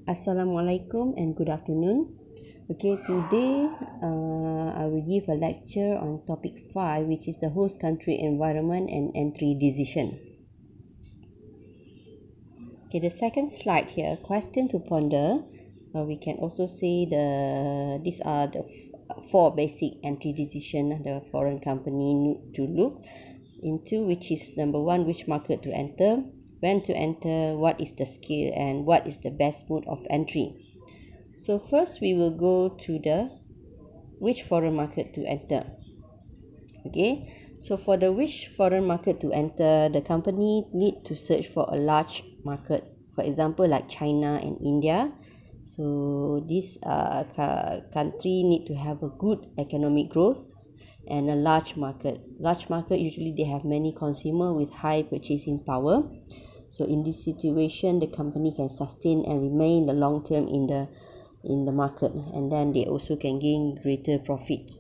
Assalamualaikum and good afternoon. Okay, today I will give a lecture on topic 5, which is the host country environment and entry decision. Okay, the second slide here, question to ponder. We can also say these are the four basic entry decision the foreign company need to look into, which is number one, which market to enter, when to enter, what is the skill, and what is the best mode of entry. So first we will go to the which foreign market to enter. Okay, so for the which foreign market to enter, the company need to search for a large market, for example like China and India. So this country need to have a good economic growth and a large market. Large market, usually they have many consumer with high purchasing power. So in this situation, the company can sustain and remain the long term in the market, and then they also can gain greater profit.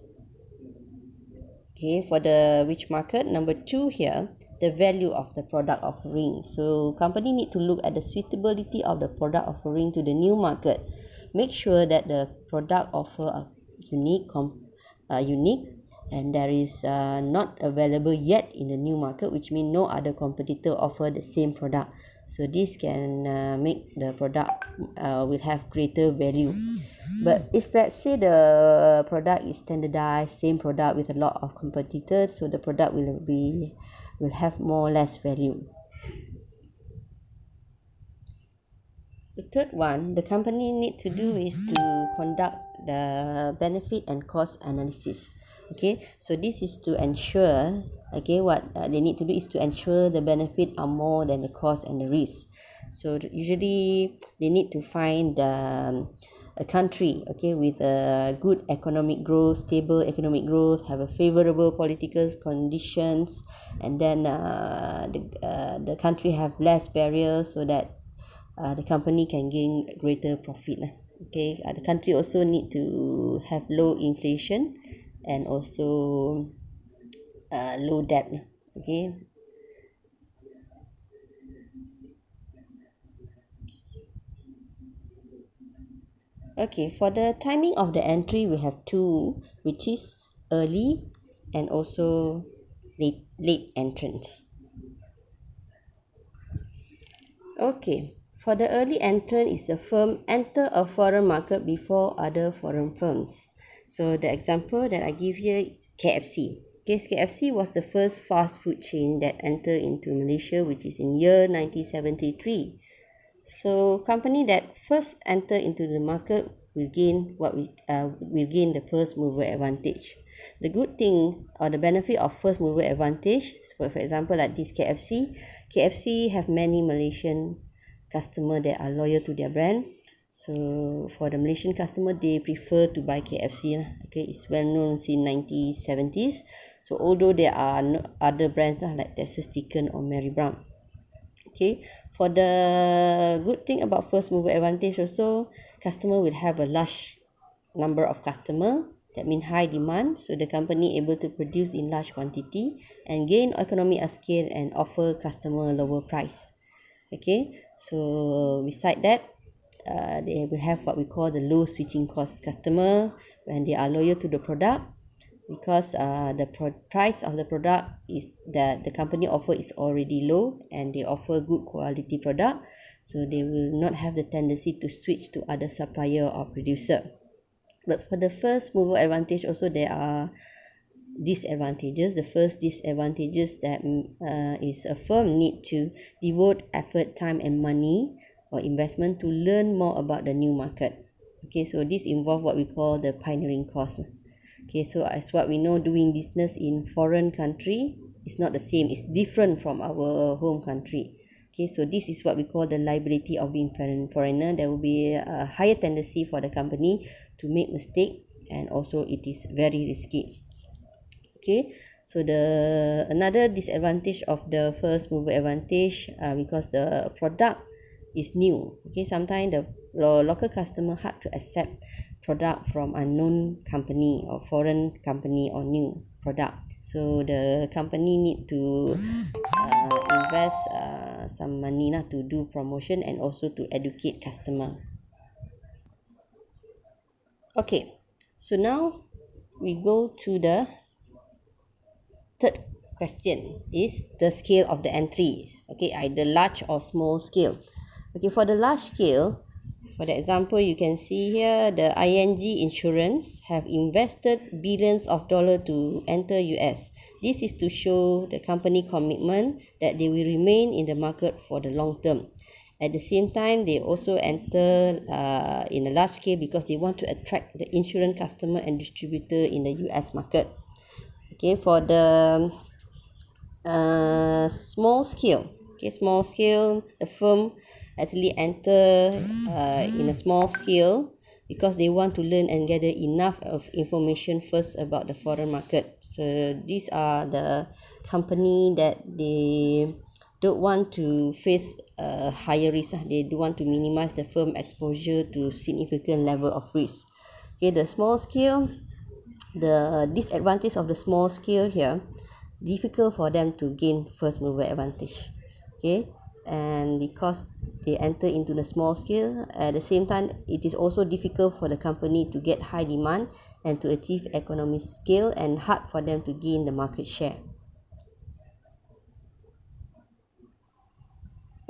Okay, for the which market, number 2 here, the value of the product offering. So company need to look at the suitability of the product offering to the new market. Make sure that the product offer are unique and there is not available yet in the new market, which means no other competitor offer the same product. So this can make the product will have greater value. But if let's say the product is standardized, same product with a lot of competitors, so the product will have more or less value. The third one, the company need to do is to conduct the benefit and cost analysis. Okay, so this is to ensure, okay, what they need to do is to ensure the benefit are more than the cost and the risk. So usually they need to find a country, okay, with a good economic growth, stable economic growth, have a favorable political conditions, and then the country have less barriers so that the company can gain greater profit lah. Okay, the country also need to have low inflation and also low debt. Okay. Okay, for the timing of the entry, we have two, which is early and also late entrance. Okay, for the early entrant is a firm enter a foreign market before other foreign firms. So the example that I give here, KFC. Okay, KFC was the first fast food chain that entered into Malaysia, which is in year 1973. So company that first enter into the market will gain will gain the first mover advantage. The good thing or the benefit of first mover advantage, for example like this KFC have many Malaysian customer that are loyal to their brand. So for the Malaysian customer, they prefer to buy KFC lah. Okay, it's well known since 1970s. So although there are other brands lah, like Texas Chicken or Mary Brown. Okay, for the good thing about first mover advantage also, customer will have a large number of customer, that means high demand, so the company able to produce in large quantity and gain economy of scale and offer customer lower price. Okay, so beside that, they will have what we call the low switching cost customer when they are loyal to the product, because the price of the product is that the company offer is already low and they offer good quality product, so they will not have the tendency to switch to other supplier or producer. But for the first mover advantage also, there are disadvantages. The first disadvantages that is a firm need to devote effort, time and money or investment to learn more about the new market. Okay, so this involve what we call the pioneering cost. Okay, so as what we know, doing business in foreign country is not the same, it's different from our home country. Okay, so this is what we call the liability of being foreigner. There will be a higher tendency for the company to make mistake, and also it is very risky. Okay, so the another disadvantage of the first mover advantage, because the product is new. Okay, sometimes the local customer hard to accept product from unknown company or foreign company or new product. So the company need to invest some money to do promotion and also to educate customer. Okay, so now we go to the third question is the scale of the entries. Okay, either large or small scale. Okay, for the large scale, for the example, you can see here the ING insurance have invested billions of dollars to enter US. This is to show the company commitment that they will remain in the market for the long term. At the same time, they also enter in a large scale because they want to attract the insurance customer and distributor in the US market. Okay, for the small scale, okay, small scale, the firm actually enter in a small scale because they want to learn and gather enough of information first about the foreign market. So these are the company that they don't want to face a higher risk. They do want to minimize the firm exposure to significant level of risk. Okay, the small scale, the disadvantage of the small scale here, difficult for them to gain first mover advantage. Okay, and because they enter into the small scale, at the same time it is also difficult for the company to get high demand and to achieve economic scale, and hard for them to gain the market share.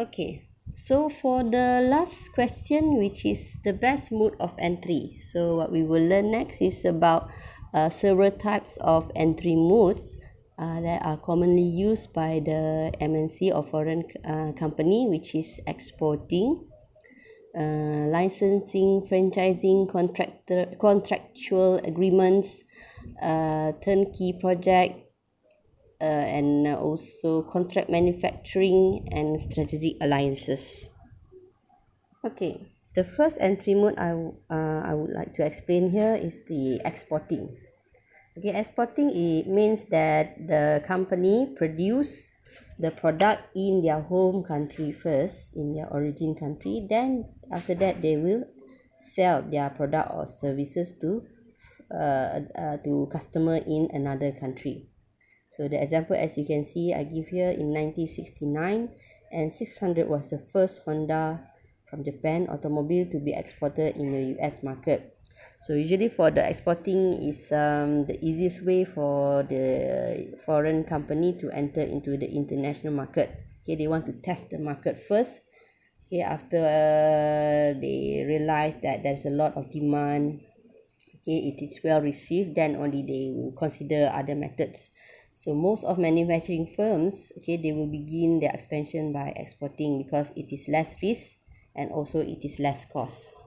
Okay, so for the last question, which is the best mode of entry, so what we will learn next is about several types of entry mode that are commonly used by the MNC or foreign company, which is exporting, licensing, franchising, contractual agreements, turnkey project, and also contract manufacturing and strategic alliances. Okay, the first entry mode I would like to explain here is the exporting. Okay, exporting, it means that the company produce the product in their home country first, in their origin country. Then after that, they will sell their product or services to customer in another country. So the example, as you can see, I give here in 1969, and 600 was the first Honda from Japan automobile to be exported in the US market. So usually for the exporting is the easiest way for the foreign company to enter into the international market. Okay, they want to test the market first. Okay, after they realize that there's a lot of demand, okay, it is well received, then only they will consider other methods. So most of manufacturing firms, okay, they will begin their expansion by exporting because it is less risk and also it is less cost.